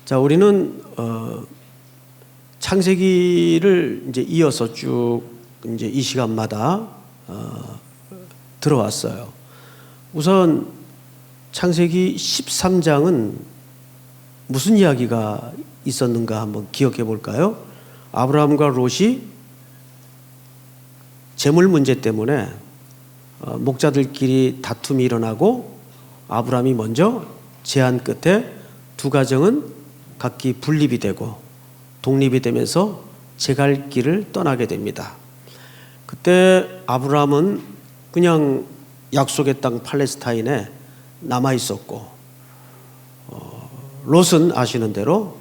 자, 우리는 창세기를 이제 이어서 쭉 이제 이 시간마다 들어왔어요. 우선 창세기 13장은 무슨 이야기가 있었는가 한번 기억해 볼까요? 아브라함과 롯이 재물 문제 때문에 목자들끼리 다툼이 일어나고 아브라함이 먼저 제안 끝에 두 가정은 각기 분립이 되고 독립이 되면서 제 갈 길을 떠나게 됩니다. 그때 아브라함은 그냥 약속의 땅 팔레스타인에 남아 있었고 롯은 아시는 대로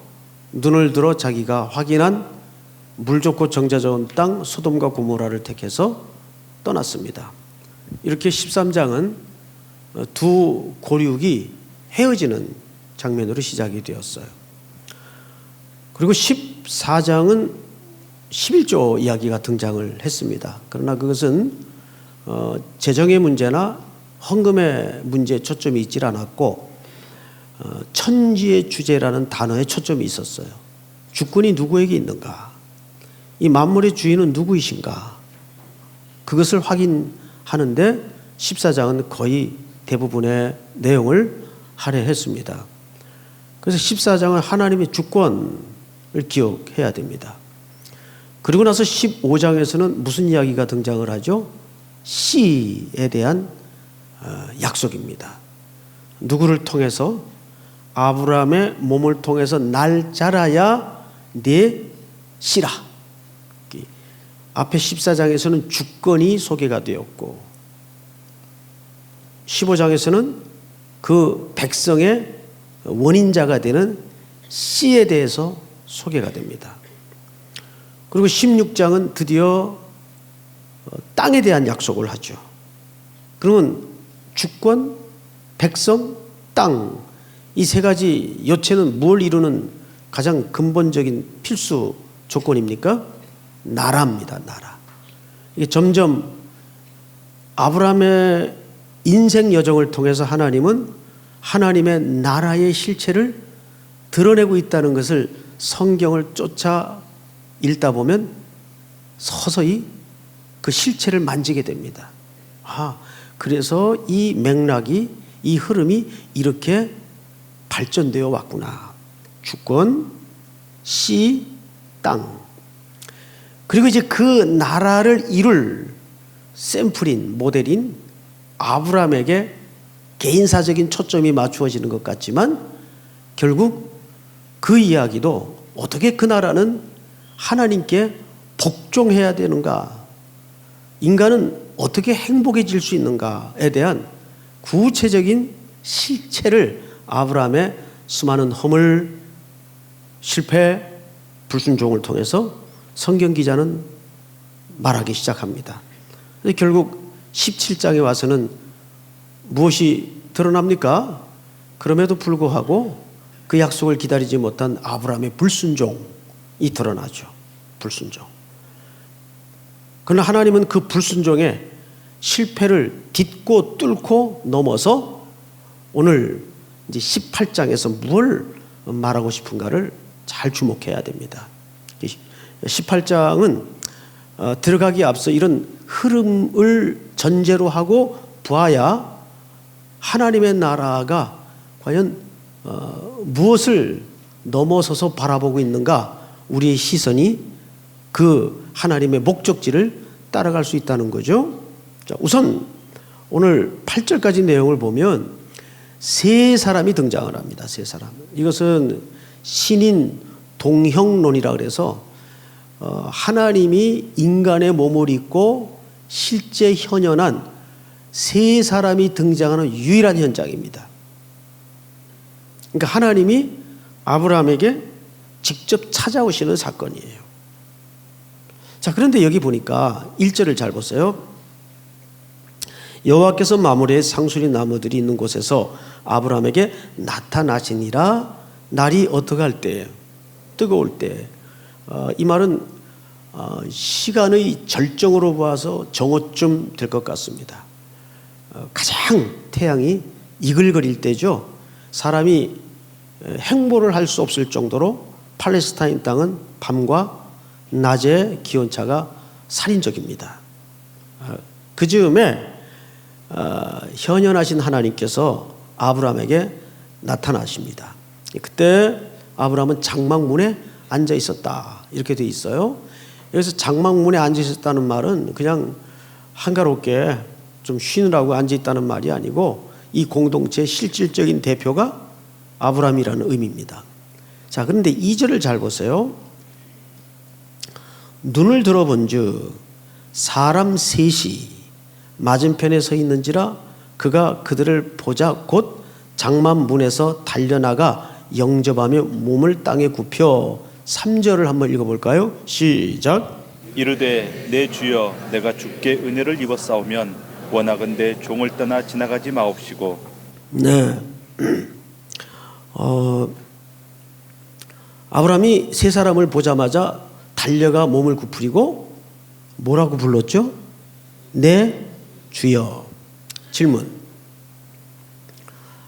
눈을 들어 자기가 확인한 물 좋고 정자 좋은 땅 소돔과 고모라를 택해서 떠났습니다. 이렇게 13장은 두 고륙이 헤어지는 장면으로 시작이 되었어요. 그리고 14장은 11조 이야기가 등장을 했습니다. 그러나 그것은 재정의 문제나 헌금의 문제에 초점이 있질 않았고 천지의 주제라는 단어에 초점이 있었어요. 주권이 누구에게 있는가? 이 만물의 주인은 누구이신가? 그것을 확인하는데 14장은 거의 대부분의 내용을 할애했습니다. 그래서 14장은 하나님의 주권을 기억해야 됩니다. 그리고 나서 15장에서는 무슨 이야기가 등장을 하죠? 씨에 대한 약속입니다. 누구를 통해서? 아브라함의 몸을 통해서 날 자라야 네 씨라. 앞에 14장에서는 주권이 소개가 되었고 15장에서는 그 백성의 원인자가 되는 씨에 대해서 소개가 됩니다. 그리고 16장은 드디어 땅에 대한 약속을 하죠. 그러면 주권, 백성, 땅, 이 세 가지 요체는 뭘 이루는 가장 근본적인 필수 조건입니까? 나라입니다. 나라. 이게 점점 아브라함의 인생 여정을 통해서 하나님은 하나님의 나라의 실체를 드러내고 있다는 것을 성경을 쫓아 읽다 보면 서서히 그 실체를 만지게 됩니다. 그래서 이 맥락이, 이 흐름이 이렇게 발전되어 왔구나. 주권, 씨, 땅. 그리고 이제 그 나라를 이룰 샘플인, 모델인 아브라함에게 개인사적인 초점이 맞추어지는 것 같지만 결국 그 이야기도 어떻게 그 나라는 하나님께 복종해야 되는가, 인간은 어떻게 행복해질 수 있는가에 대한 구체적인 실체를 아브라함의 수많은 허물, 실패, 불순종을 통해서 성경 기자는 말하기 시작합니다. 결국 17장에 와서는 무엇이 드러납니까? 그럼에도 불구하고 그 약속을 기다리지 못한 아브라함의 불순종이 드러나죠. 불순종. 그러나 하나님은 그 불순종의 실패를 딛고 뚫고 넘어서 오늘 이제 18장에서 뭘 말하고 싶은가를 잘 주목해야 됩니다. 18장은 들어가기에 앞서 이런 흐름을 전제로 하고 보아야 하나님의 나라가 과연 무엇을 넘어서서 바라보고 있는가, 우리의 시선이 그 하나님의 목적지를 따라갈 수 있다는 거죠. 자, 우선 오늘 8절까지 내용을 보면 세 사람이 등장을 합니다. 세 사람. 이것은 신인 동형론이라 그래서 하나님이 인간의 몸을 입고 실제 현현한 세 사람이 등장하는 유일한 현장입니다. 그러니까 하나님이 아브라함에게 직접 찾아오시는 사건이에요. 자, 그런데 여기 보니까 1절을 잘 보세요. 여호와께서 마므레의 상수리 나무들이 있는 곳에서 아브라함에게 나타나시니라. 날이 어떻게 할 때? 뜨거울 때. 이 말은 시간의 절정으로 봐서 정오쯤 될 것 같습니다. 가장 태양이 이글거릴 때죠. 사람이 행보를 할 수 없을 정도로 팔레스타인 땅은 밤과 낮의 기온차가 살인적입니다. 그 즈음에 현현하신 하나님께서 아브라함에게 나타나십니다. 그때 아브라함은 장막문에 앉아 있었다 이렇게 돼 있어요. 여기서 장막문에 앉아 있었다는 말은 그냥 한가롭게 좀 쉬느라고 앉아 있다는 말이 아니고 이 공동체의 실질적인 대표가 아브라함이라는 의미입니다. 자, 그런데 2절을 잘 보세요. 눈을 들어본즉 사람 셋이 맞은편에 서 있는지라 그가 그들을 보자 곧 장막문에서 달려나가 영접하며 몸을 땅에 굽혀 3절을 한번 읽어볼까요? 시작. 이르되 내 주여 내가 주께 은혜를 입었사오면 원하건대 종을 떠나 지나가지 마옵시고. 네. 아브라함이 세 사람을 보자마자 달려가 몸을 굽히고 뭐라고 불렀죠? 내 주여. 질문.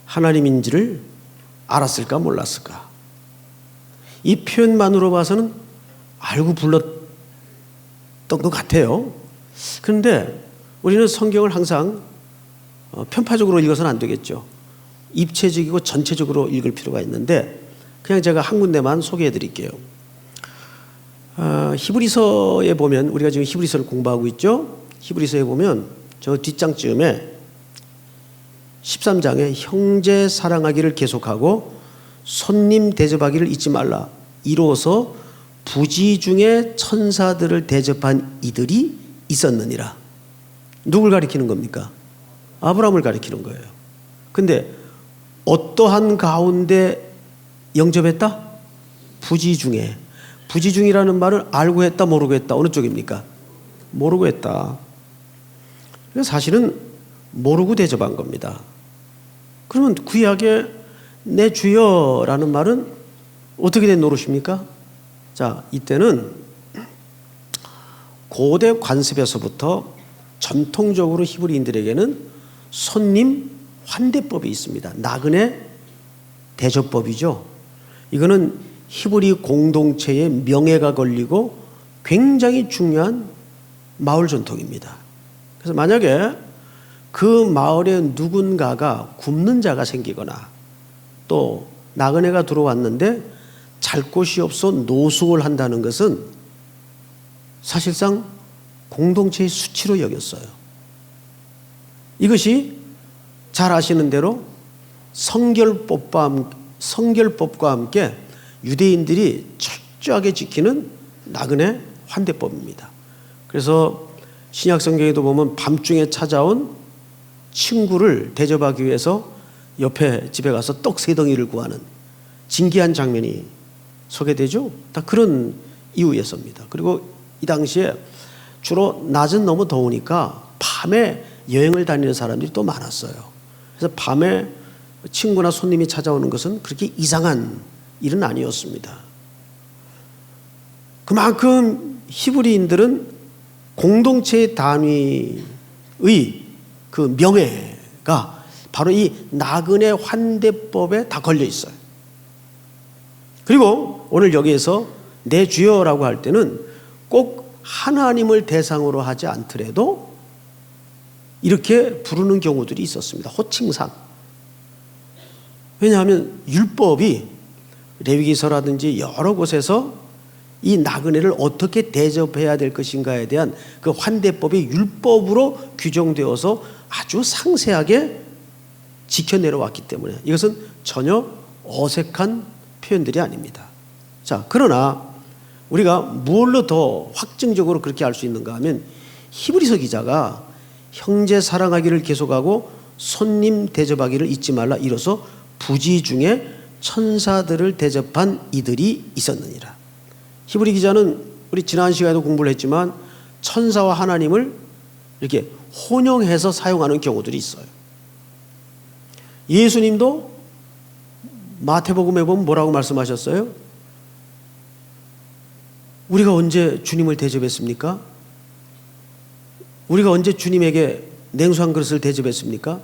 하나님인지를 알았을까 몰랐을까? 이 표현만으로 봐서는 알고 불렀던 것 같아요. 그런데 우리는 성경을 항상 편파적으로 읽어서는 안 되겠죠. 입체적이고 전체적으로 읽을 필요가 있는데 그냥 제가 한 군데만 소개해 드릴게요. 히브리서에 보면 우리가 지금 히브리서를 공부하고 있죠. 히브리서에 보면 저 뒷장쯤에 13장에 형제 사랑하기를 계속하고 손님 대접하기를 잊지 말라. 이로써 부지 중에 천사들을 대접한 이들이 있었느니라. 누굴 가리키는 겁니까? 아브라함을 가리키는 거예요. 근데 어떠한 가운데 영접했다? 부지 중에. 부지 중이라는 말은 알고 했다 모르고 했다 어느 쪽입니까? 모르고 했다. 사실은 모르고 대접한 겁니다. 그러면 구약에 내 주여라는 말은 어떻게 된 노릇입니까? 자, 이때는 고대 관습에서부터 전통적으로 히브리인들에게는 손님 환대법이 있습니다. 나그네 대접법이죠. 이거는 히브리 공동체의 명예가 걸리고 굉장히 중요한 마을 전통입니다. 그래서 만약에 그 마을에 누군가가 굶는 자가 생기거나 또 나그네가 들어왔는데 잘 곳이 없어 노숙을 한다는 것은 사실상 공동체의 수치로 여겼어요. 이것이 잘 아시는 대로 성결법과 함께 유대인들이 철저하게 지키는 나그네 환대법입니다. 그래서 신약 성경에도 보면 밤중에 찾아온 친구를 대접하기 위해서 옆에 집에 가서 떡 세 덩이를 구하는 진기한 장면이 소개되죠. 다 그런 이유에서입니다. 그리고 이 당시에 주로 낮은 너무 더우니까 밤에 여행을 다니는 사람들이 또 많았어요. 그래서 밤에 친구나 손님이 찾아오는 것은 그렇게 이상한 일은 아니었습니다. 그만큼 히브리인들은 공동체의 단위의 그 명예가 바로 이 나그네 환대법에 다 걸려 있어요. 그리고 오늘 여기에서 내 주여라고 할 때는 꼭 하나님을 대상으로 하지 않더라도 이렇게 부르는 경우들이 있었습니다. 호칭상. 왜냐하면 율법이 레위기서라든지 여러 곳에서 이 나그네를 어떻게 대접해야 될 것인가에 대한 그 환대법이 율법으로 규정되어서 아주 상세하게 지켜내려왔기 때문에 이것은 전혀 어색한 표현들이 아닙니다. 자, 그러나 우리가 무엇로 더 확증적으로 그렇게 할 수 있는가 하면 히브리서 기자가 형제 사랑하기를 계속하고 손님 대접하기를 잊지 말라. 이로써 부지 중에 천사들을 대접한 이들이 있었느니라. 히브리 기자는 우리 지난 시간에도 공부를 했지만 천사와 하나님을 이렇게 혼용해서 사용하는 경우들이 있어요. 예수님도 마태복음에 보면 뭐라고 말씀하셨어요? 우리가 언제 주님을 대접했습니까? 우리가 언제 주님에게 냉수 한 그릇을 대접했습니까?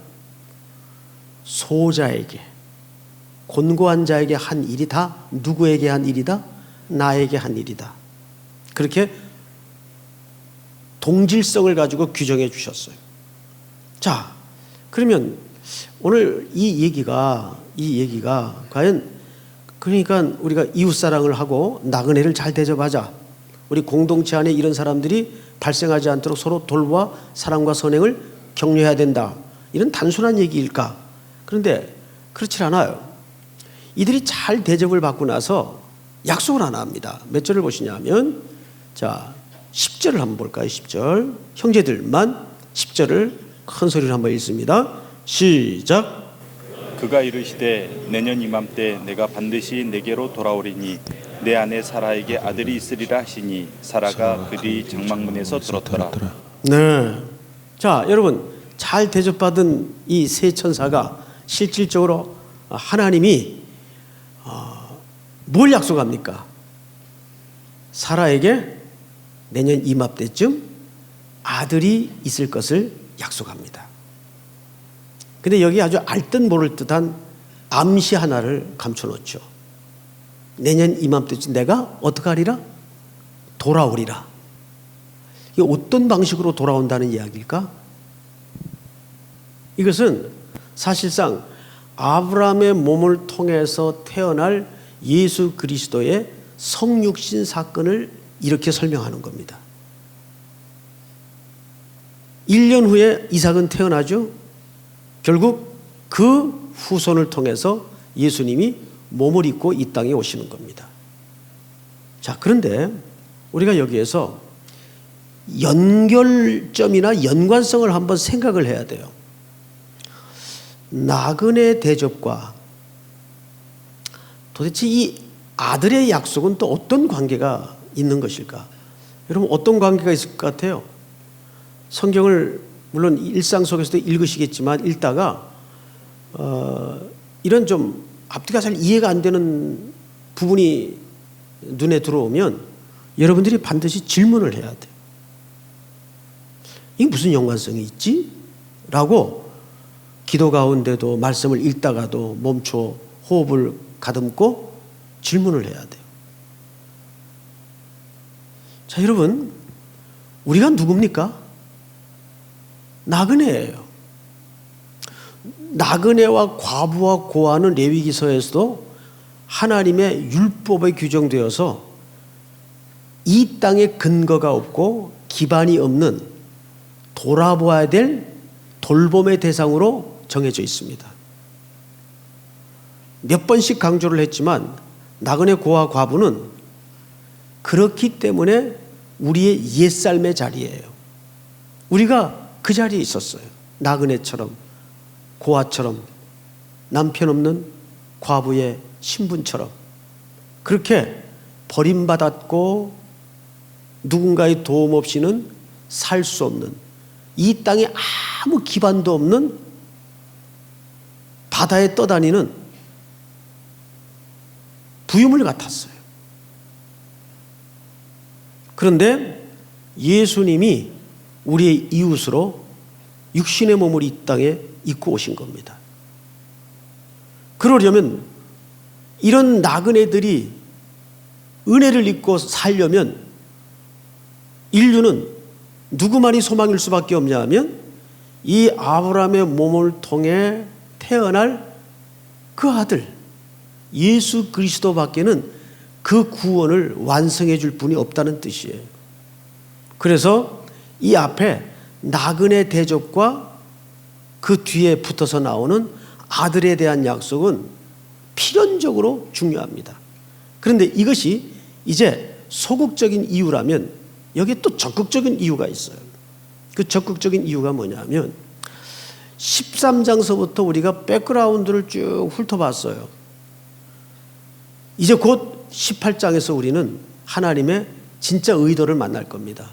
소자에게 곤고한 자에게 한 일이 다 누구에게 한 일이다? 나에게 한 일이다. 그렇게 동질성을 가지고 규정해 주셨어요. 자, 그러면 오늘 이 얘기가 과연 그러니까 우리가 이웃사랑을 하고 나그네를 잘 대접하자. 우리 공동체 안에 이런 사람들이 발생하지 않도록 서로 돌보아 사랑과 선행을 격려해야 된다. 이런 단순한 얘기일까? 그런데 그렇지 않아요. 이들이 잘 대접을 받고 나서 약속을 하나 합니다. 몇 절을 보시냐면, 자, 10절을 한번 볼까요? 10절. 형제들만 10절을 큰 소리로 한번 읽습니다. 시작. 그가 이르시되 내년 이맘때 내가 반드시 내게로 돌아오리니 내 아내 사라에게 아들이 있으리라 하시니 사라가 그들이 장막문에서 들었더라. 네. 자, 여러분, 잘 대접받은 이 세 천사가 실질적으로 하나님이 뭘 약속합니까? 사라에게 내년 이맘때쯤 아들이 있을 것을 약속합니다. 근데 여기 아주 알듯 모를 듯한 암시 하나를 감춰놓죠. 내년 이맘때쯤 내가 어떻게 하리라? 돌아오리라. 이게 어떤 방식으로 돌아온다는 이야기일까? 이것은 사실상 아브라함의 몸을 통해서 태어날 예수 그리스도의 성육신 사건을 이렇게 설명하는 겁니다. 1년 후에 이삭은 태어나죠. 결국 그 후손을 통해서 예수님이 몸을 입고 이 땅에 오시는 겁니다. 자, 그런데 우리가 여기에서 연결점이나 연관성을 한번 생각을 해야 돼요. 나그네 대접과 도대체 이 아들의 약속은 또 어떤 관계가 있는 것일까? 여러분, 어떤 관계가 있을 것 같아요? 성경을 물론 일상 속에서도 읽으시겠지만 읽다가 이런 좀 앞뒤가 잘 이해가 안 되는 부분이 눈에 들어오면 여러분들이 반드시 질문을 해야 돼요. 이게 무슨 연관성이 있지? 라고 기도 가운데도 말씀을 읽다가도 멈춰 호흡을 가듬고 질문을 해야 돼요. 자, 여러분, 우리가 누굽니까? 나그네예요. 나그네와 과부와 고아는 레위기서에서도 하나님의 율법에 규정되어서 이 땅에 근거가 없고 기반이 없는 돌아보아야 될 돌봄의 대상으로 정해져 있습니다. 몇 번씩 강조를 했지만 나그네 고아 과부는 그렇기 때문에 우리의 옛삶의 자리예요. 우리가 그 자리에 있었어요. 나그네처럼, 고아처럼, 남편 없는 과부의 신분처럼 그렇게 버림받았고 누군가의 도움 없이는 살 수 없는, 이 땅에 아무 기반도 없는 바다에 떠다니는 부유물 같았어요. 그런데 예수님이 우리의 이웃으로 육신의 몸을 이 땅에 입고 오신 겁니다. 그러려면 이런 나그네들이 은혜를 입고 살려면 인류는 누구만이 소망일 수밖에 없냐 하면 이 아브라함의 몸을 통해 태어날 그 아들 예수 그리스도밖에는 그 구원을 완성해 줄 분이 없다는 뜻이에요. 그래서 이 앞에 나그네 대접과 그 뒤에 붙어서 나오는 아들에 대한 약속은 필연적으로 중요합니다. 그런데 이것이 이제 소극적인 이유라면 여기에 또 적극적인 이유가 있어요. 그 적극적인 이유가 뭐냐면 13장서부터 우리가 백그라운드를 쭉 훑어봤어요. 이제 곧 18장에서 우리는 하나님의 진짜 의도를 만날 겁니다.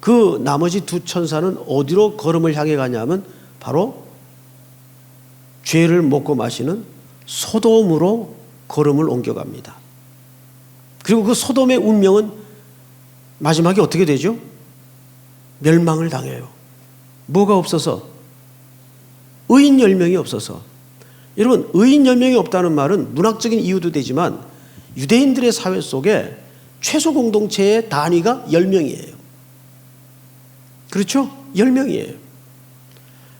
그 나머지 두 천사는 어디로 걸음을 향해 가냐면 바로 죄를 먹고 마시는 소돔으로 걸음을 옮겨갑니다. 그리고 그 소돔의 운명은 마지막에 어떻게 되죠? 멸망을 당해요. 뭐가 없어서? 의인 10명이 없어서. 여러분, 의인 10명이 없다는 말은 문학적인 이유도 되지만 유대인들의 사회 속에 최소 공동체의 단위가 10명이에요. 그렇죠? 10명이에요.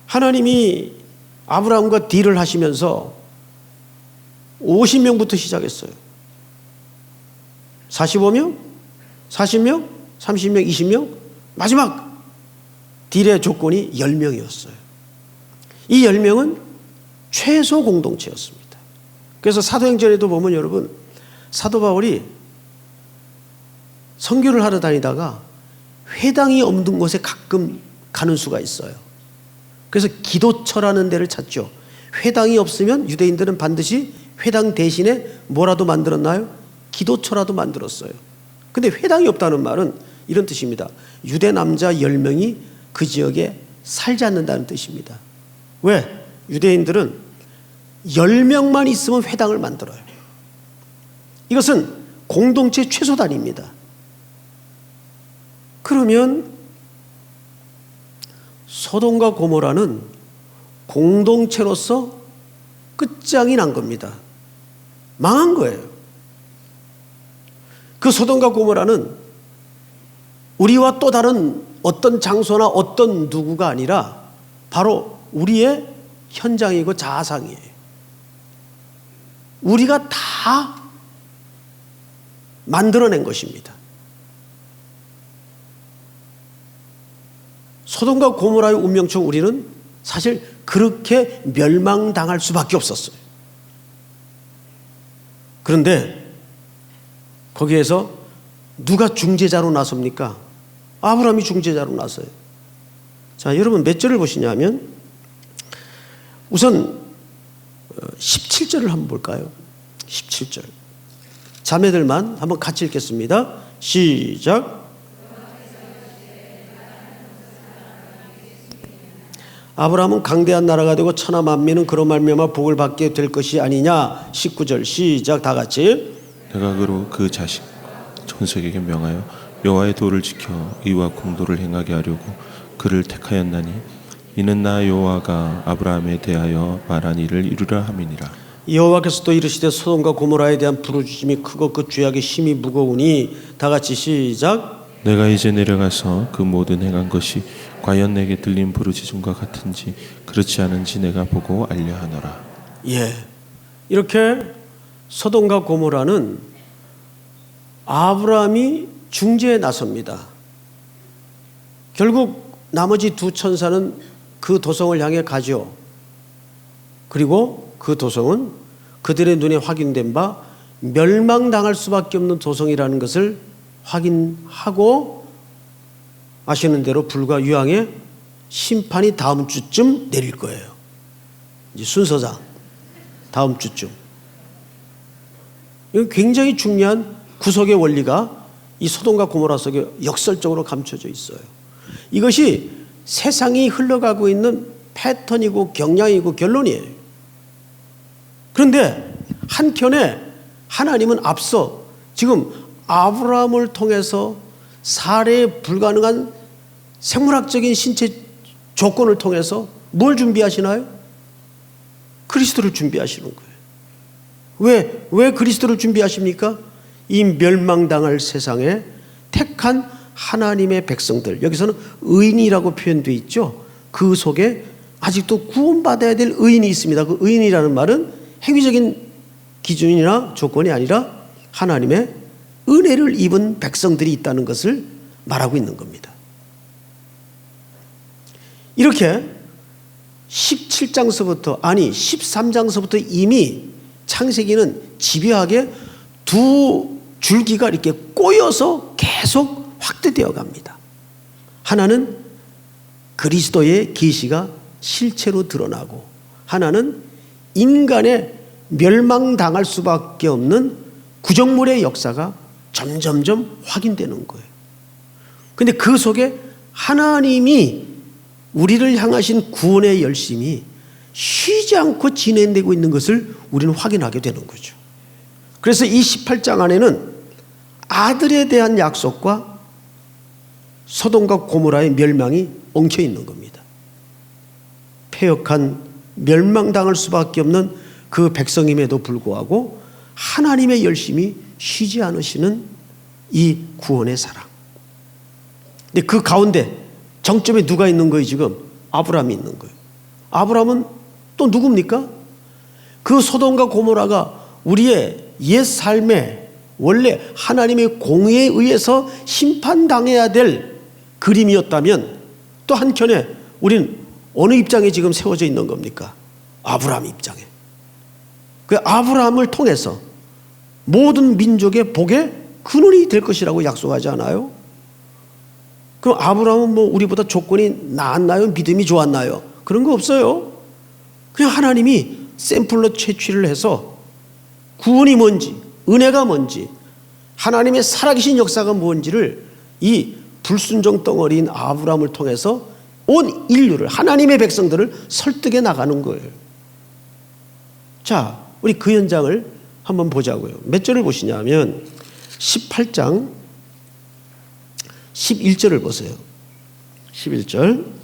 하나님이 아브라함과 딜을 하시면서 50명부터 시작했어요. 45명, 40명, 30명, 20명, 마지막 딜의 조건이 10명이었어요. 이 10명은 최소 공동체였습니다. 그래서 사도행전에도 보면 여러분, 사도 바울이 선교를 하러 다니다가 회당이 없는 곳에 가끔 가는 수가 있어요. 그래서 기도처라는 데를 찾죠. 회당이 없으면 유대인들은 반드시 회당 대신에 뭐라도 만들었나요? 기도처라도 만들었어요. 근데 회당이 없다는 말은 이런 뜻입니다. 유대 남자 10명이 그 지역에 살지 않는다는 뜻입니다. 왜? 유대인들은 10명만 있으면 회당을 만들어요. 이것은 공동체 최소 단위입니다. 그러면 소돔과 고모라는 공동체로서 끝장이 난 겁니다. 망한 거예요. 그 소돔과 고모라는 우리와 또 다른 어떤 장소나 어떤 누구가 아니라 바로 우리의 현장이고 자아상이에요. 우리가 다 만들어낸 것입니다. 소돔과 고모라의 운명처럼 우리는 사실 그렇게 멸망당할 수밖에 없었어요. 그런데 거기에서 누가 중재자로 나섭니까? 아브라함이 중재자로 나서요. 자, 여러분 몇 절을 보시냐면 우선 17절을 한번 볼까요? 17절. 자매들만 한번 같이 읽겠습니다. 시작. 아브라함은 강대한 나라가 되고 천하 만민은 그로 말미암아 복을 받게 될 것이 아니냐. 19절 시작. 다 같이. 내가 그로 그 자식 전석에게 명하여 여호와의 도를 지켜 의와 공도를 행하게 하려고 그를 택하였나니 이는 나 여호와가 아브라함에 대하여 말한 일을 이루려 함이니라. 여호와께서 또 이르시되 소돔과 고모라에 대한 부르짖음이 크고 그 죄악의 심이 무거우니. 다 같이 시작. 내가 이제 내려가서 그 모든 행한 것이 과연 내게 들린 부르짖음과 같은지 그렇지 않은지 내가 보고 알려하노라. 예, 이렇게 소돔과 고모라는 아브라함이 중재에 나섭니다. 결국 나머지 두 천사는 그 도성을 향해 가죠. 그리고 그 도성은 그들의 눈에 확인된 바 멸망당할 수밖에 없는 도성이라는 것을 확인하고 아시는 대로 불과 유황의 심판이 다음 주쯤 내릴 거예요. 이제 순서상 다음 주쯤. 이건 굉장히 중요한 구속의 원리가 이 소돔과 고모라 속에 역설적으로 감춰져 있어요. 이것이 세상이 흘러가고 있는 패턴이고 경향이고 결론이에요. 그런데 한켠에 하나님은 앞서 지금 아브라함을 통해서 살해 불가능한 생물학적인 신체 조건을 통해서 뭘 준비하시나요? 그리스도를 준비하시는 거예요. 왜 그리스도를 준비하십니까? 이 멸망당할 세상에 택한 하나님의 백성들, 여기서는 의인이라고 표현되어 있죠. 그 속에 아직도 구원받아야 될 의인이 있습니다. 그 의인이라는 말은 행위적인 기준이나 조건이 아니라 하나님의 은혜를 입은 백성들이 있다는 것을 말하고 있는 겁니다. 이렇게 17장서부터 아니 13장서부터 이미 창세기는 집요하게 두 줄기가 이렇게 꼬여서 계속 확대되어 갑니다. 하나는 그리스도의 계시가 실체로 드러나고 하나는 인간의 멸망당할 수밖에 없는 구정물의 역사가 점점점 확인되는 거예요. 그런데 그 속에 하나님이 우리를 향하신 구원의 열심이 쉬지 않고 진행되고 있는 것을 우리는 확인하게 되는 거죠. 그래서 이 18장 안에는 아들에 대한 약속과 소돔과 고모라의 멸망이 엉켜 있는 겁니다. 패역한 멸망당할 수밖에 없는 그 백성임에도 불구하고 하나님의 열심히 쉬지 않으시는 이 구원의 사랑. 근데 그 가운데 정점에 누가 있는 거예요 지금? 아브라함이 있는 거예요. 아브라함은 또 누굽니까? 그 소돔과 고모라가 우리의 옛 삶에 원래 하나님의 공의에 의해서 심판당해야 될 그림이었다면 또 한켠에 우리는 어느 입장에 지금 세워져 있는 겁니까? 아브라함 입장에. 그 아브라함을 통해서 모든 민족의 복의 근원이 될 것이라고 약속하지 않아요? 그럼 아브라함은 뭐 우리보다 조건이 나았나요? 믿음이 좋았나요? 그런 거 없어요. 그냥 하나님이 샘플로 채취를 해서 구원이 뭔지, 은혜가 뭔지, 하나님의 살아계신 역사가 뭔지를 이 불순종 덩어리인 아브라함을 통해서 온 인류를, 하나님의 백성들을 설득해 나가는 거예요. 자, 우리 그 현장을 한번 보자고요. 몇 절을 보시냐면 18장 11절을 보세요. 11절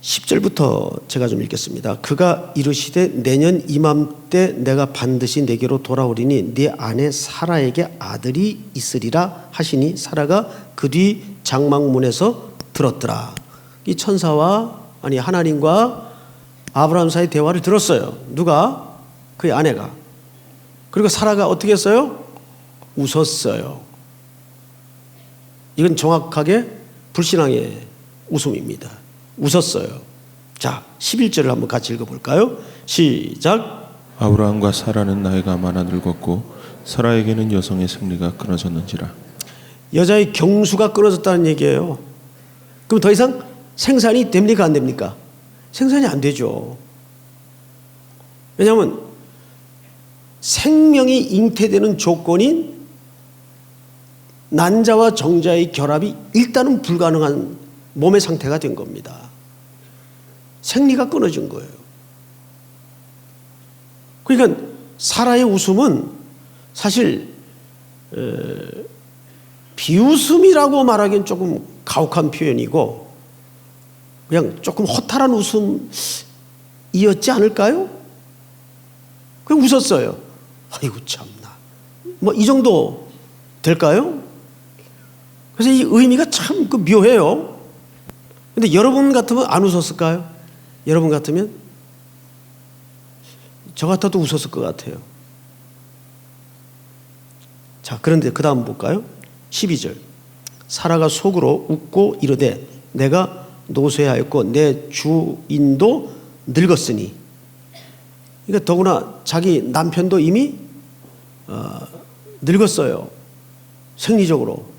10절부터 제가 좀 읽겠습니다. 그가 이르시되 내년 이맘때 내가 반드시 내게로 돌아오리니 네 아내 사라에게 아들이 있으리라 하시니 사라가 그 뒤 장막문에서 들었더라. 이 천사와 하나님과 아브라함 사이 대화를 들었어요. 누가? 그의 아내가. 그리고 사라가 어떻게 했어요? 웃었어요. 이건 정확하게 불신앙의 웃음입니다. 웃었어요. 자, 11절을 한번 같이 읽어볼까요? 시작. 아브라함과 사라는 나이가 많아 늙었고 사라에게는 여성의 생리가 끊어졌는지라. 여자의 경수가 끊어졌다는 얘기예요. 그럼 더 이상 생산이 됩니까 안 됩니까? 생산이 안 되죠. 왜냐하면 생명이 잉태되는 조건인 난자와 정자의 결합이 일단은 불가능한 몸의 상태가 된 겁니다. 생리가 끊어진 거예요. 그러니까 사라의 웃음은 사실 비웃음이라고 말하기엔 조금 가혹한 표현이고 그냥 조금 허탈한 웃음이었지 않을까요? 그냥 웃었어요. 아이고 참나. 뭐 이 정도 될까요? 그래서 이 의미가 참 묘해요. 근데 여러분 같으면 안 웃었을까요? 여러분 같으면? 저 같아도 웃었을 것 같아요. 자, 그런데 그 다음 볼까요? 12절. 사라가 속으로 웃고 이르되 내가 노쇠하였고 내 주인도 늙었으니. 그러니까 더구나 자기 남편도 이미 늙었어요. 생리적으로.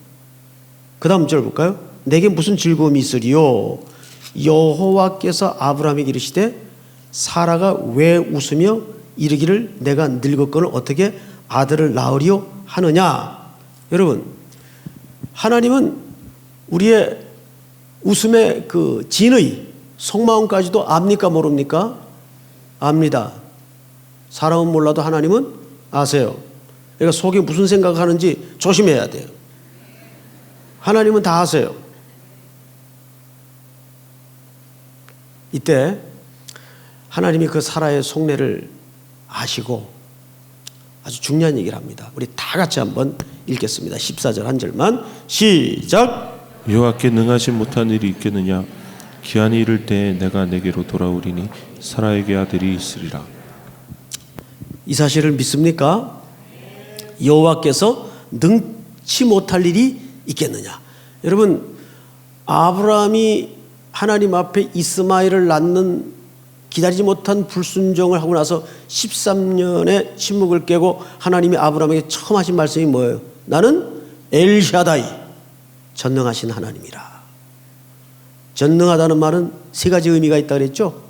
그 다음 절 볼까요? 내게 무슨 즐거움이 있으리요? 여호와께서 아브라함에게 이르시되 사라가 왜 웃으며 이르기를 내가 늙었거늘 어떻게 아들을 낳으리요 하느냐. 여러분, 하나님은 우리의 웃음의 그 진의 속마음까지도 압니까 모릅니까? 압니다. 사람은 몰라도 하나님은 아세요. 그러니까 속에 무슨 생각하는지 조심해야 돼요. 하나님은 다 아세요. 이때 하나님이 그 사라의 속내를 아시고 아주 중요한 얘기를 합니다. 우리 다 같이 한번 읽겠습니다. 14절 한 절만 시작. 여호와께 능하지 못한 일이 있겠느냐? 기한이 이를 때에 내가 내게로 돌아오리니 사라에게 아들이 있으리라. 이 사실을 믿습니까? 여호와께서 능치 못할 일이 있겠느냐? 여러분, 아브라함이 하나님 앞에 이스마엘을 낳는 기다리지 못한 불순종을 하고 나서 13년의 침묵을 깨고 하나님이 아브라함에게 처음 하신 말씀이 뭐예요? 나는 엘샤다이, 전능하신 하나님이라. 전능하다는 말은 세 가지 의미가 있다 그랬죠?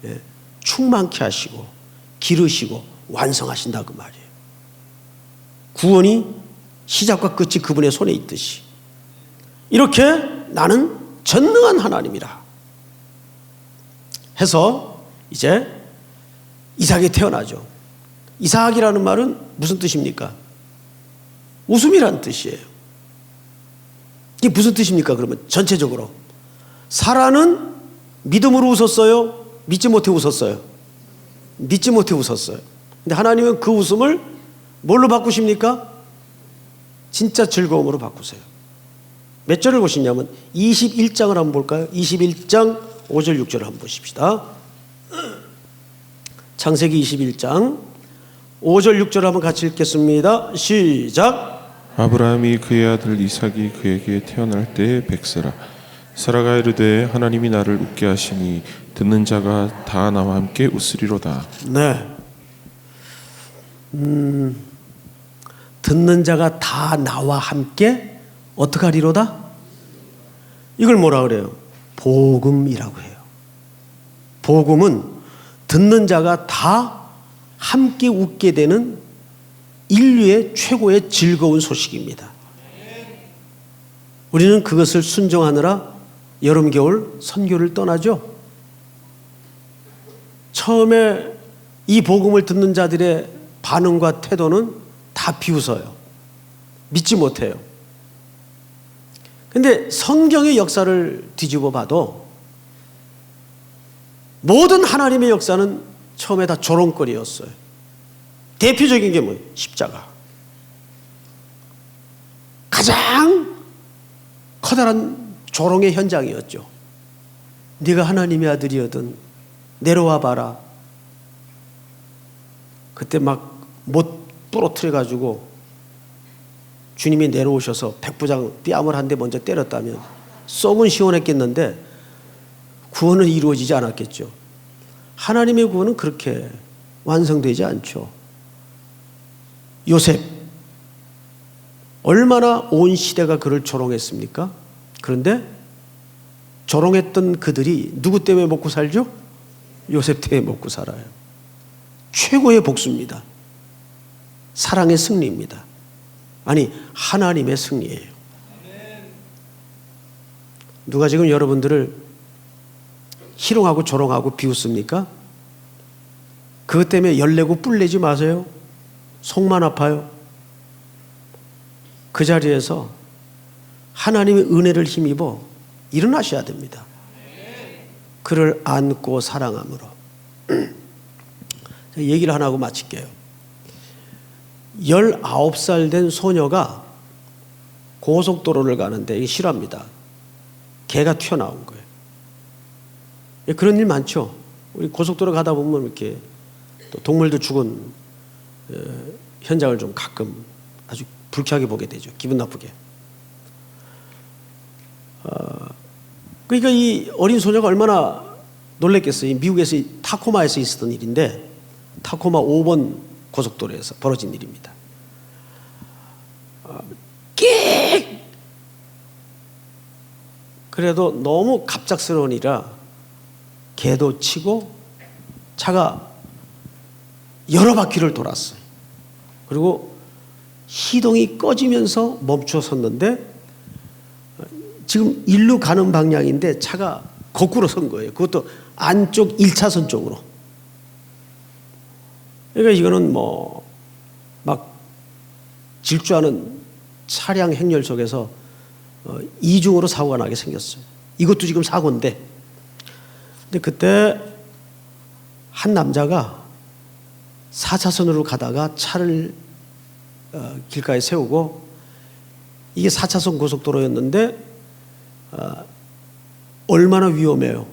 예, 충만케 하시고 기르시고 완성하신다 그 말이에요. 구원이 시작과 끝이 그분의 손에 있듯이 이렇게 나는 전능한 하나님이라 해서 이제 이삭이 태어나죠. 이삭이라는 말은 무슨 뜻입니까? 웃음이라는 뜻이에요. 이게 무슨 뜻입니까? 그러면 전체적으로 사라는 믿음으로 웃었어요? 믿지 못해 웃었어요? 믿지 못해 웃었어요. 근데 하나님은 그 웃음을 뭘로 바꾸십니까? 진짜 즐거움으로 바꾸세요. 몇 절을 보시냐면 21장을 한번 볼까요? 21장 5절 6절을 한번 보십시다. 창세기 21장 5절 6절 한번 같이 읽겠습니다. 시작. 아브라함이 그의 아들 이삭이 그에게 태어날 때에 백세라. 사라가 이르되 하나님이 나를 웃게 하시니 듣는 자가 다 나와 함께 웃으리로다. 네. 듣는 자가 다 나와 함께 어떻게 하리로다? 이걸 뭐라 그래요? 복음이라고 해요. 복음은 듣는 자가 다 함께 웃게 되는 인류의 최고의 즐거운 소식입니다. 우리는 그것을 순종하느라 여름 겨울 선교를 떠나죠. 처음에 이 복음을 듣는 자들의 반응과 태도는 다 비웃어요. 믿지 못해요. 근데 성경의 역사를 뒤집어 봐도 모든 하나님의 역사는 처음에 다 조롱거리였어요. 대표적인 게 뭐예요? 십자가. 가장 커다란 조롱의 현장이었죠. 네가 하나님의 아들이거든 내려와 봐라. 그때 막 못 부러뜨려 가지고 주님이 내려오셔서 백부장 뺨을 한 대 먼저 때렸다면 속은 시원했겠는데 구원은 이루어지지 않았겠죠. 하나님의 구원은 그렇게 완성되지 않죠. 요셉, 얼마나 온 시대가 그를 조롱했습니까? 그런데 조롱했던 그들이 누구 때문에 먹고 살죠? 요셉 때문에 먹고 살아요. 최고의 복수입니다. 사랑의 승리입니다. 아니, 하나님의 승리예요. 누가 지금 여러분들을 희롱하고 조롱하고 비웃습니까? 그것 때문에 열내고 뿔내지 마세요. 속만 아파요. 그 자리에서 하나님의 은혜를 힘입어 일어나셔야 됩니다. 그를 안고 사랑함으로. 얘기를 하나 하고 마칠게요. 19살 된 소녀가 고속도로를 가는데 이게 실화입니다. 개가 튀어나온 거예요. 그런 일 많죠. 우리 고속도로 가다 보면 이렇게 또 동물도 죽은 현장을 좀 가끔 아주 불쾌하게 보게 되죠. 기분 나쁘게. 그러니까 이 어린 소녀가 얼마나 놀랬겠어요. 미국에서 타코마에서 있었던 일인데 타코마 5번 고속도로에서 벌어진 일입니다. 끽! 그래도 너무 갑작스러운 일이라 개도 치고 차가 여러 바퀴를 돌았어요. 그리고 시동이 꺼지면서 멈춰 섰는데 지금 일로 가는 방향인데 차가 거꾸로 선 거예요. 그것도 안쪽 1차선 쪽으로. 그러니까 이거는 뭐 막 질주하는 차량 행렬 속에서 이중으로 사고가 나게 생겼어요. 이것도 지금 사고인데. 근데 그때 한 남자가 4차선으로 가다가 차를 길가에 세우고 이게 4차선 고속도로였는데 얼마나 위험해요.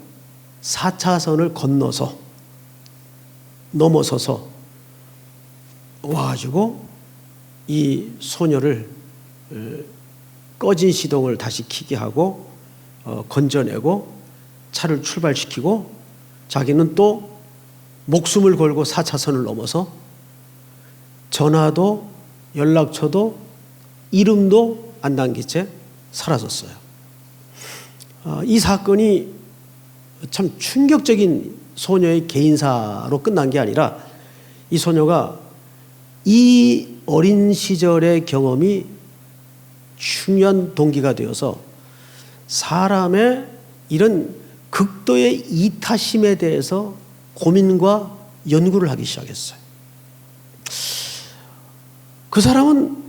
4차선을 건너서 넘어서서 와가지고 이 소녀를 꺼진 시동을 다시 켜게 하고 건져내고 차를 출발시키고 자기는 또 목숨을 걸고 4차선을 넘어서 전화도 연락처도 이름도 안 남긴 채 사라졌어요. 이 사건이 참 충격적인 소녀의 개인사로 끝난 게 아니라 이 소녀가 이 어린 시절의 경험이 중요한 동기가 되어서 사람의 이런 극도의 이타심에 대해서 고민과 연구를 하기 시작했어요. 그 사람은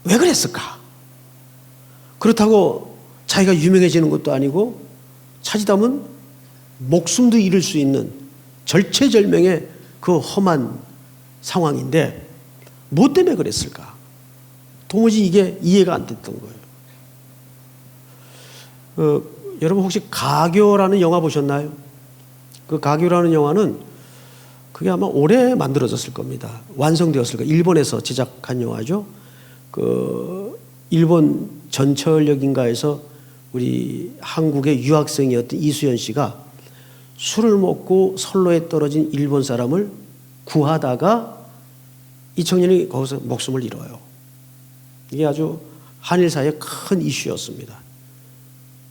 왜 그랬을까? 그렇다고 자기가 유명해지는 것도 아니고 찾으다 보면 목숨도 잃을 수 있는 절체절명의 그 험한 상황인데 뭐 때문에 그랬을까? 도무지 이게 이해가 안 됐던 거예요. 여러분 혹시 가교라는 영화 보셨나요? 그 가교라는 영화는 그게 아마 올해 만들어졌을 겁니다. 완성되었을 거예요. 일본에서 제작한 영화죠. 그 일본 전철역인가에서 우리 한국의 유학생이었던 이수연 씨가 술을 먹고 선로에 떨어진 일본 사람을 구하다가 이 청년이 거기서 목숨을 잃어요. 이게 아주 한일 사이의 큰 이슈였습니다.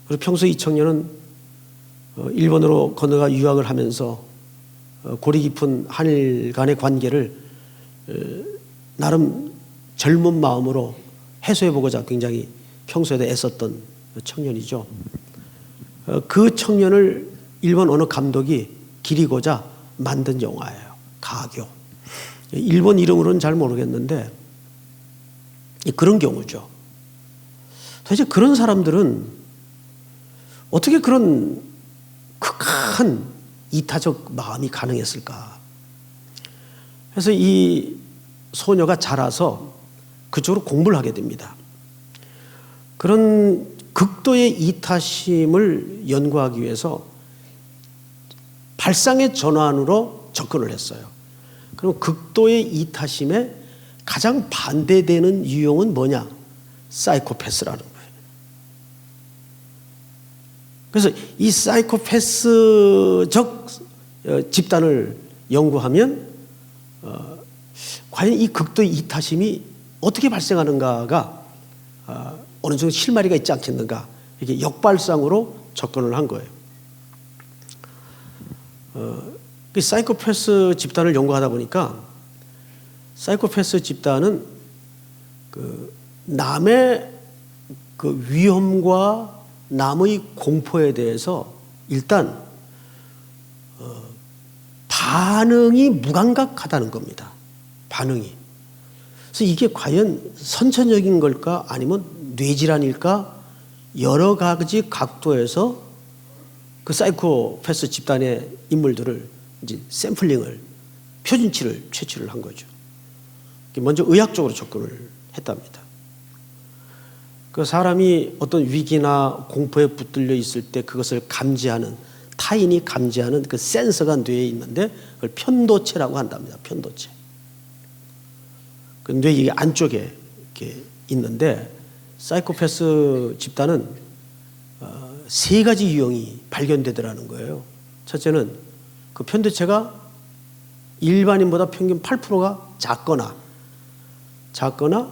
그리고 평소 이 청년은 일본으로 건너가 유학을 하면서 고리 깊은 한일 간의 관계를 나름 젊은 마음으로 해소해보고자 굉장히 평소에도 애썼던 청년이죠. 그 청년을 일본 어느 감독이 기리고자 만든 영화예요. 가교. 일본 이름으로는 잘 모르겠는데 그런 경우죠. 도대체 그런 사람들은 어떻게 그런 극한 이타적 마음이 가능했을까? 그래서 이 소녀가 자라서 그쪽으로 공부를 하게 됩니다. 그런 극도의 이타심을 연구하기 위해서 발상의 전환으로 접근을 했어요. 그럼 극도의 이타심에 가장 반대되는 유형은 뭐냐? 사이코패스라는 거예요. 그래서 이 사이코패스적 집단을 연구하면 과연 이 극도의 이타심이 어떻게 발생하는가가 어느 정도 실마리가 있지 않겠는가, 이게 역발상으로 접근을 한 거예요. 그 사이코패스 집단을 연구하다 보니까 사이코패스 집단은 그 남의 그 위험과 남의 공포에 대해서 일단 반응이 무감각하다는 겁니다. 반응이. 그래서 이게 과연 선천적인 걸까 아니면 뇌질환일까, 여러 가지 각도에서 그 사이코패스 집단의 인물들을 이제 샘플링을, 표준치를 채취를 한 거죠. 먼저 의학적으로 접근을 했답니다. 그 사람이 어떤 위기나 공포에 붙들려 있을 때 그것을 감지하는, 타인이 감지하는 그 센서가 뇌에 있는데 그걸 편도체라고 한답니다. 편도체. 그 뇌 안쪽에 이렇게 있는데 사이코패스 집단은 세 가지 유형이 발견되더라는 거예요. 첫째는 그 편도체가 일반인보다 평균 8%가 작거나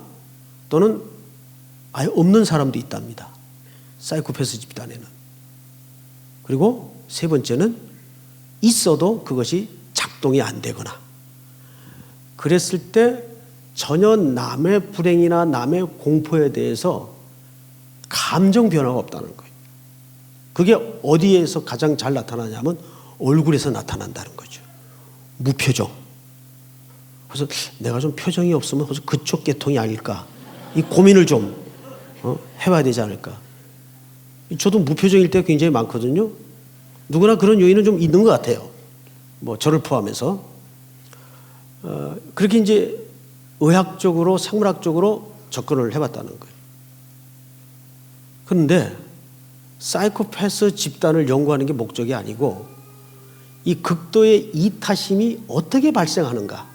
또는 아예 없는 사람도 있답니다. 사이코패스 집단에는. 그리고 세 번째는 있어도 그것이 작동이 안 되거나, 그랬을 때 전혀 남의 불행이나 남의 공포에 대해서 감정 변화가 없다는 거예요. 그게 어디에서 가장 잘 나타나냐면 얼굴에서 나타난다는 거죠. 무표정. 그래서 내가 좀 표정이 없으면 그래서 그쪽 계통이 아닐까, 이 고민을 좀 해봐야 되지 않을까. 저도 무표정일 때가 굉장히 많거든요. 누구나 그런 요인은 좀 있는 것 같아요. 뭐 저를 포함해서. 그렇게 이제 의학적으로, 생물학적으로 접근을 해봤다는 거예요. 그런데 사이코패스 집단을 연구하는 게 목적이 아니고 이 극도의 이타심이 어떻게 발생하는가,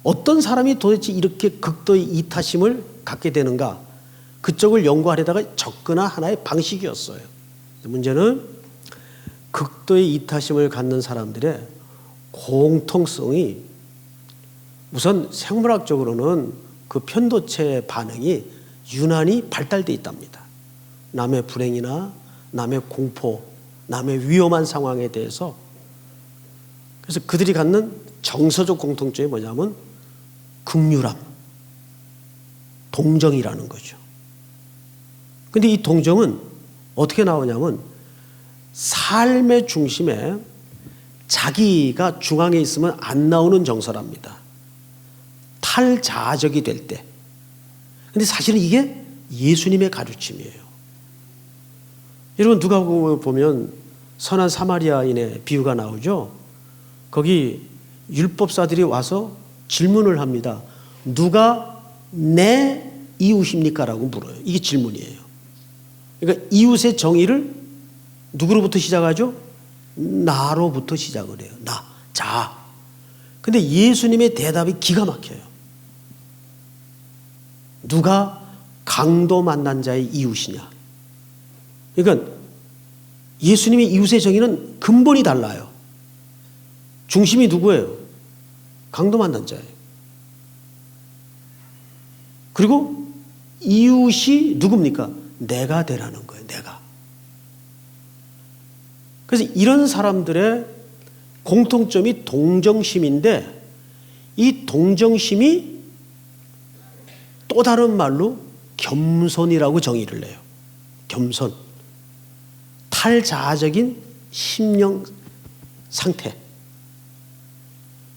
어떤 사람이 도대체 이렇게 극도의 이타심을 갖게 되는가, 그쪽을 연구하려다가 접근한 하나의 방식이었어요. 문제는 극도의 이타심을 갖는 사람들의 공통성이 우선 생물학적으로는 그 편도체 반응이 유난히 발달되어 있답니다. 남의 불행이나 남의 공포, 남의 위험한 상황에 대해서. 그래서 그들이 갖는 정서적 공통점이 뭐냐면 긍휼함, 동정이라는 거죠. 근데 이 동정은 어떻게 나오냐면 삶의 중심에 자기가 중앙에 있으면 안 나오는 정서랍니다. 탈자적이 될 때. 근데 사실은 이게 예수님의 가르침이에요. 여러분 누가복음을 보면 선한 사마리아인의 비유가 나오죠. 거기 율법사들이 와서 질문을 합니다. 누가 내 이웃입니까? 라고 물어요. 이게 질문이에요. 그러니까 이웃의 정의를 누구로부터 시작하죠? 나로부터 시작을 해요. 나, 자. 근데 예수님의 대답이 기가 막혀요. 누가 강도 만난 자의 이웃이냐? 그러니까 예수님의 이웃의 정의는 근본이 달라요. 중심이 누구예요? 강도 만난 자예요. 그리고 이웃이 누굽니까? 내가 되라는 거예요. 내가. 그래서 이런 사람들의 공통점이 동정심인데 이 동정심이 또 다른 말로 겸손이라고 정의를 내요. 겸손. 탈자아적인 심령 상태.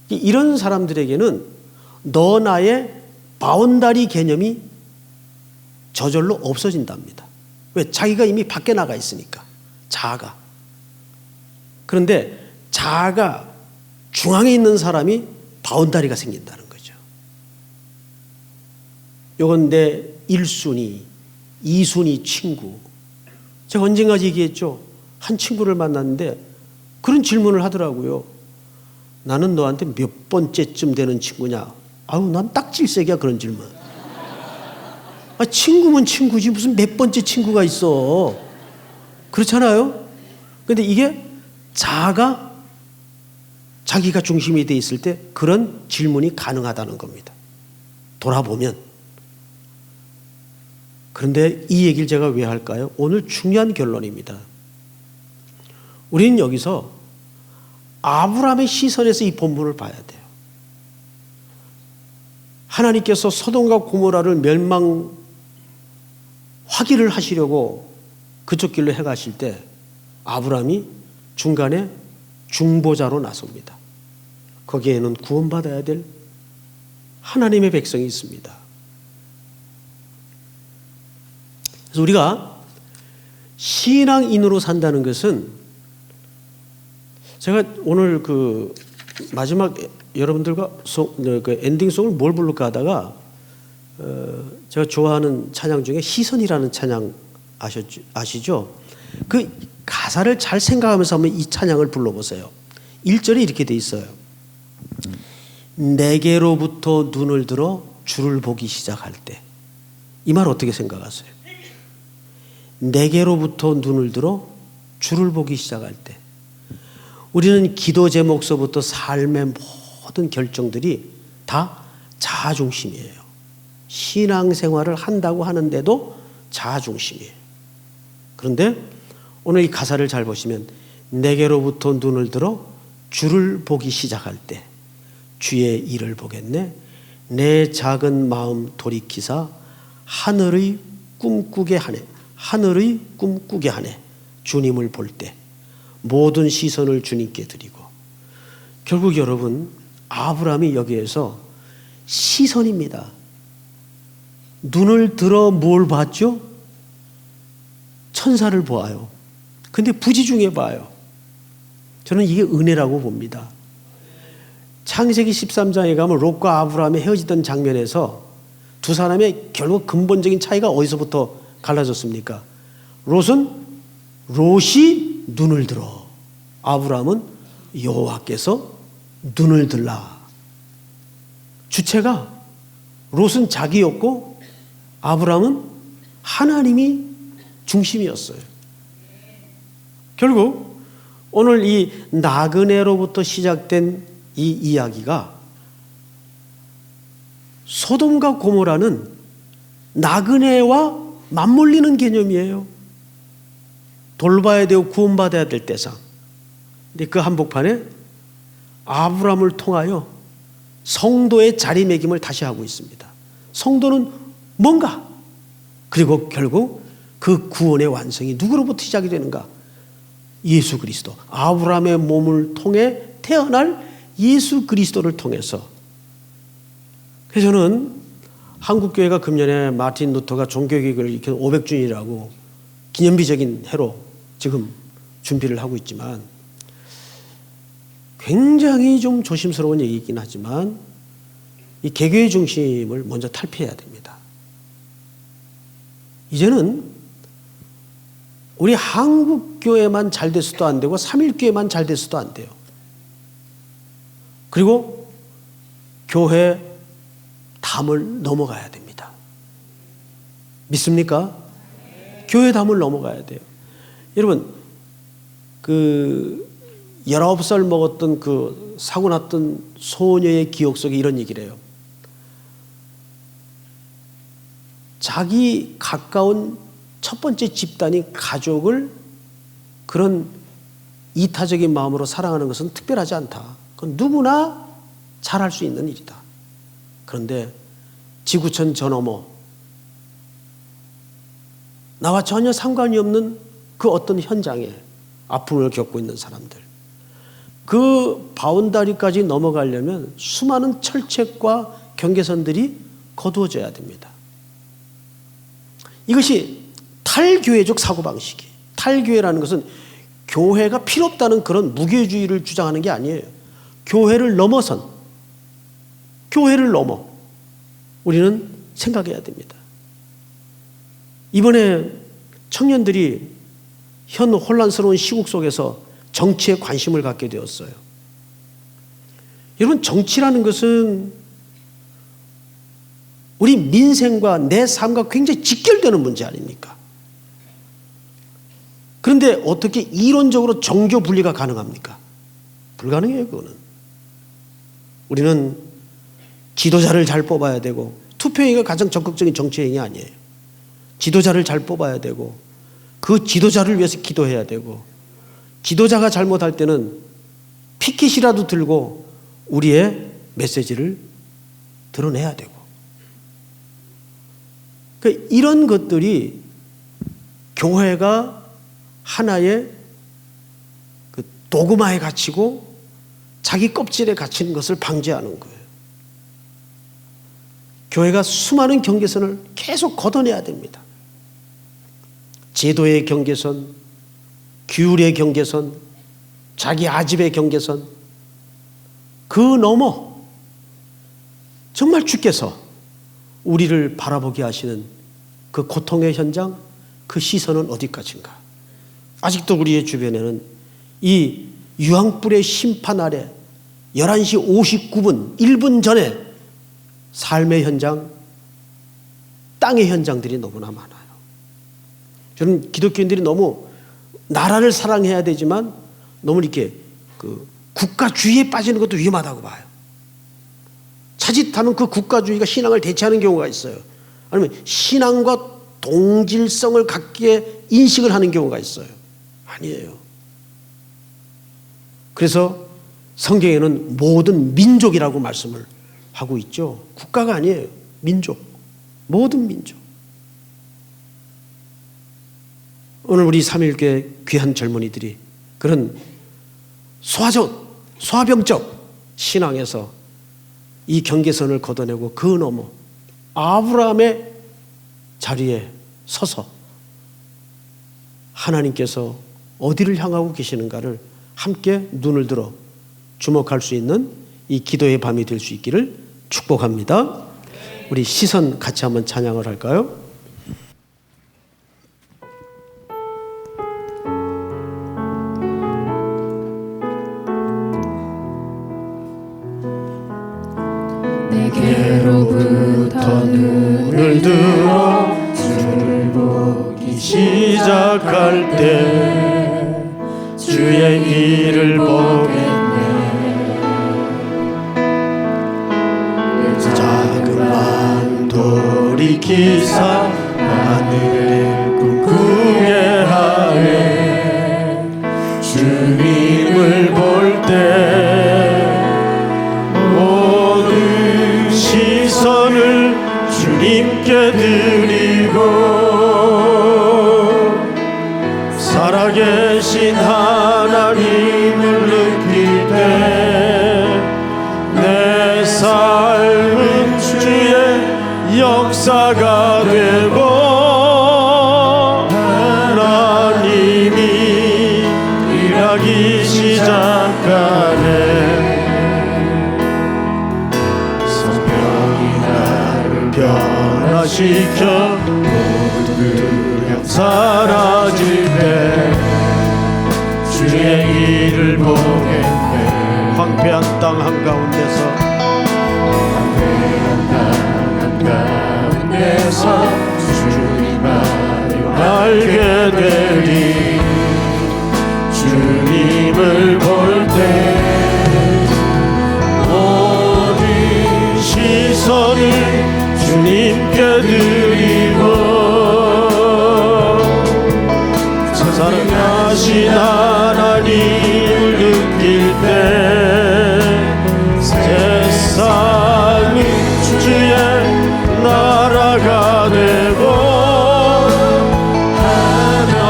이런 사람들에게는 너 나의 바운다리 개념이 저절로 없어진답니다. 왜? 자기가 이미 밖에 나가 있으니까. 자아가. 그런데 자아가 중앙에 있는 사람이 바운다리가 생긴다는 거죠. 이건 내 1순위, 2순위 친구. 제가 언젠가 얘기했죠. 한 친구를 만났는데 그런 질문을 하더라고요. 나는 너한테 몇 번째쯤 되는 친구냐? 아우, 난 딱 질색이야, 그런 질문. 아, 친구면 친구지 무슨 몇 번째 친구가 있어. 그렇잖아요? 근데 이게 자아가 자기가 중심이 돼 있을 때 그런 질문이 가능하다는 겁니다. 돌아보면. 그런데 이 얘기를 제가 왜 할까요? 오늘 중요한 결론입니다. 우리는 여기서 아브라함의 시선에서 이 본문을 봐야 돼요. 하나님께서 소돔과 고모라를 멸망하기를 하시려고 그쪽 길로 해가실 때 아브라함이 중간에 중보자로 나섭니다. 거기에는 구원받아야 될 하나님의 백성이 있습니다. 그래서 우리가 신앙인으로 산다는 것은 제가 오늘 그 마지막 여러분들과 그 엔딩송을 뭘 부를까 하다가 제가 좋아하는 찬양 중에 희선이라는 찬양 아시죠? 그 가사를 잘 생각하면서 한번 이 찬양을 불러보세요. 1절에 이렇게 돼 있어요. 내게로부터 눈을 들어 주를 보기 시작할 때. 이 말 어떻게 생각하세요? 내게로부터 눈을 들어 주를 보기 시작할 때. 우리는 기도 제목서부터 삶의 모든 결정들이 다 자아중심이에요. 신앙생활을 한다고 하는데도 자아중심이에요. 그런데 오늘 이 가사를 잘 보시면 내게로부터 눈을 들어 주를 보기 시작할 때 주의 일을 보겠네. 내 작은 마음 돌이키사 하늘의 꿈꾸게 하네. 하늘의 꿈꾸게 하네. 주님을 볼 때 모든 시선을 주님께 드리고. 결국 여러분 아브라함이 여기에서 시선입니다. 눈을 들어 뭘 봤죠? 천사를 보아요. 근데 부지중에 봐요. 저는 이게 은혜라고 봅니다. 창세기 13장에 가면 롯과 아브라함이 헤어지던 장면에서 두 사람의 결국 근본적인 차이가 어디서부터 갈라졌습니까? 롯이 눈을 들어. 아브라함은 여호와께서 눈을 들라. 주체가 롯은 자기였고 아브라함은 하나님이 중심이었어요. 결국 오늘 이 나그네로부터 시작된 이 이야기가 소돔과 고모라는 나그네와 맞물리는 개념이에요. 돌봐야 되고 구원받아야 될 대상. 근데 그 한복판에 아브라함을 통하여 성도의 자리매김을 다시 하고 있습니다. 성도는 뭔가? 그리고 결국 그 구원의 완성이 누구로부터 시작이 되는가? 예수 그리스도. 아브라함의 몸을 통해 태어날 예수 그리스도를 통해서. 그래서 저는 한국교회가 금년에 마틴 루터가 종교개혁을 일으킨 500주년이라고 기념비적인 해로 지금 준비를 하고 있지만 굉장히 좀 조심스러운 얘기이긴 하지만 이 개교의 중심을 먼저 탈피해야 됩니다. 이제는 우리 한국교회만 잘 돼서도 안 되고 삼일교회만 잘 돼서도 안 돼요. 그리고 교회 담을 넘어가야 됩니다. 믿습니까? 교회 담을 넘어가야 돼요. 여러분, 19살 먹었던 그 사고 났던 소녀의 기억 속에 이런 얘기를 해요. 자기 가까운 첫 번째 집단인 가족을 그런 이타적인 마음으로 사랑하는 것은 특별하지 않다. 그건 누구나 잘할 수 있는 일이다. 그런데 지구촌 저 너머 나와 전혀 상관이 없는 그 어떤 현장에 아픔을 겪고 있는 사람들, 그 바운다리까지 넘어가려면 수많은 철책과 경계선들이 거두어져야 됩니다. 이것이 탈교회적 사고방식이에요. 탈교회라는 것은 교회가 필요 없다는 그런 무교회주의를 주장하는 게 아니에요. 교회를 넘어선, 교회를 넘어 우리는 생각해야 됩니다. 이번에 청년들이 현 혼란스러운 시국 속에서 정치에 관심을 갖게 되었어요. 여러분, 정치라는 것은 우리 민생과 내 삶과 굉장히 직결되는 문제 아닙니까? 그런데 어떻게 이론적으로 정교 분리가 가능합니까? 불가능해요, 그거는. 우리는 지도자를 잘 뽑아야 되고, 투표행위가 가장 적극적인 정치행위 아니에요. 지도자를 잘 뽑아야 되고, 그 지도자를 위해서 기도해야 되고, 지도자가 잘못할 때는 피켓이라도 들고 우리의 메시지를 드러내야 되고, 그러니까 이런 것들이 교회가 하나의 그 도구마에 갇히고 자기 껍질에 갇히는 것을 방지하는 거예요. 교회가 수많은 경계선을 계속 걷어내야 됩니다. 제도의 경계선, 규율의 경계선, 자기 아집의 경계선, 그 너머 정말 주께서 우리를 바라보게 하시는 그 고통의 현장, 그 시선은 어디까지인가? 아직도 우리의 주변에는 이 유황불의 심판 아래 11시 59분 1분 전에 삶의 현장, 땅의 현장들이 너무나 많아요. 저는 기독교인들이 너무 나라를 사랑해야 되지만 너무 이렇게 그 국가주의에 빠지는 것도 위험하다고 봐요. 자칫하면 그 국가주의가 신앙을 대체하는 경우가 있어요. 아니면 신앙과 동질성을 갖게 인식을 하는 경우가 있어요. 아니에요. 그래서 성경에는 모든 민족이라고 말씀을 하고 있죠. 국가가 아니에요. 민족. 모든 민족. 오늘 우리 삼일교회 귀한 젊은이들이 그런 소화병적 신앙에서 이 경계선을 걷어내고 그 너머 아브라함의 자리에 서서 하나님께서 어디를 향하고 계시는가를 함께 눈을 들어 주목할 수 있는 이 기도의 밤이 될 수 있기를 축복합니다. 우리 시선 같이 한번 찬양을 할까요? 내게로부터 눈을 들어 주를 보기 시작할 때 주의 일을 보겠네. 자그마한 돌이키사 하늘을 꿈꾸게 하네. 주님을 볼 때 모든 시선을 주님께 드리고 살아계신 하나님을 느낄 때 내 삶은 주의 역사가 되고 하나님이 변화시켜 모든 사라지네 주의 일을 보겠네 황폐한 땅 한가운데서 가운데서 주님만을 알게 되리 주님을 볼 때 모든 시선을 주님께 드리고 사랑하신 하나님을 느낄 때 세상은 주의 나라가 되고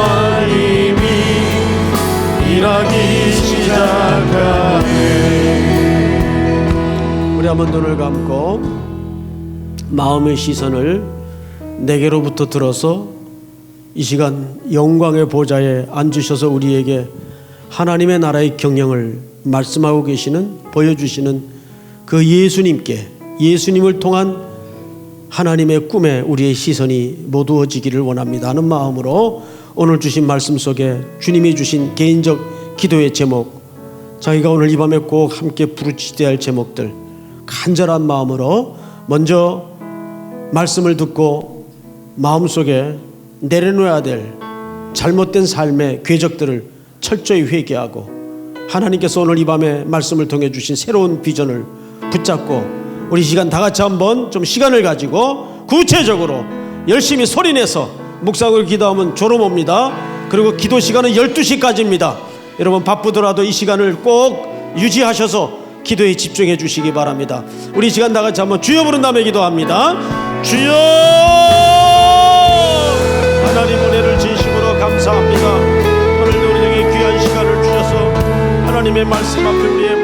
하나님이 일하기 시작하네. 우리 한번 눈을 감고 마음의 시선을 내게로부터 들어서 이 시간 영광의 보좌에 앉으셔서 우리에게 하나님의 나라의 경영을 말씀하고 계시는, 보여주시는 그 예수님께, 예수님을 통한 하나님의 꿈에 우리의 시선이 모두어지기를 원합니다 하는 마음으로 오늘 주신 말씀 속에 주님이 주신 개인적 기도의 제목, 자기가 오늘 이 밤에 꼭 함께 부르짖어야 할 제목들 간절한 마음으로 먼저 말씀을 듣고 마음속에 내려놓아야 될 잘못된 삶의 궤적들을 철저히 회개하고 하나님께서 오늘 이 밤에 말씀을 통해 주신 새로운 비전을 붙잡고 우리 시간 다 같이 한번 좀 시간을 가지고 구체적으로 열심히 소리내서 묵상을 기도하면 졸음 옵니다. 그리고 기도 시간은 12시까지입니다. 여러분 바쁘더라도 이 시간을 꼭 유지하셔서 기도에 집중해 주시기 바랍니다. 우리 시간 다 같이 한번 주여 부른 다음에 기도합니다. 주여! 하나님 은혜를 진심으로 감사합니다. 오늘도 우리에게 귀한 시간을 주셔서 하나님의 말씀 앞에 우리의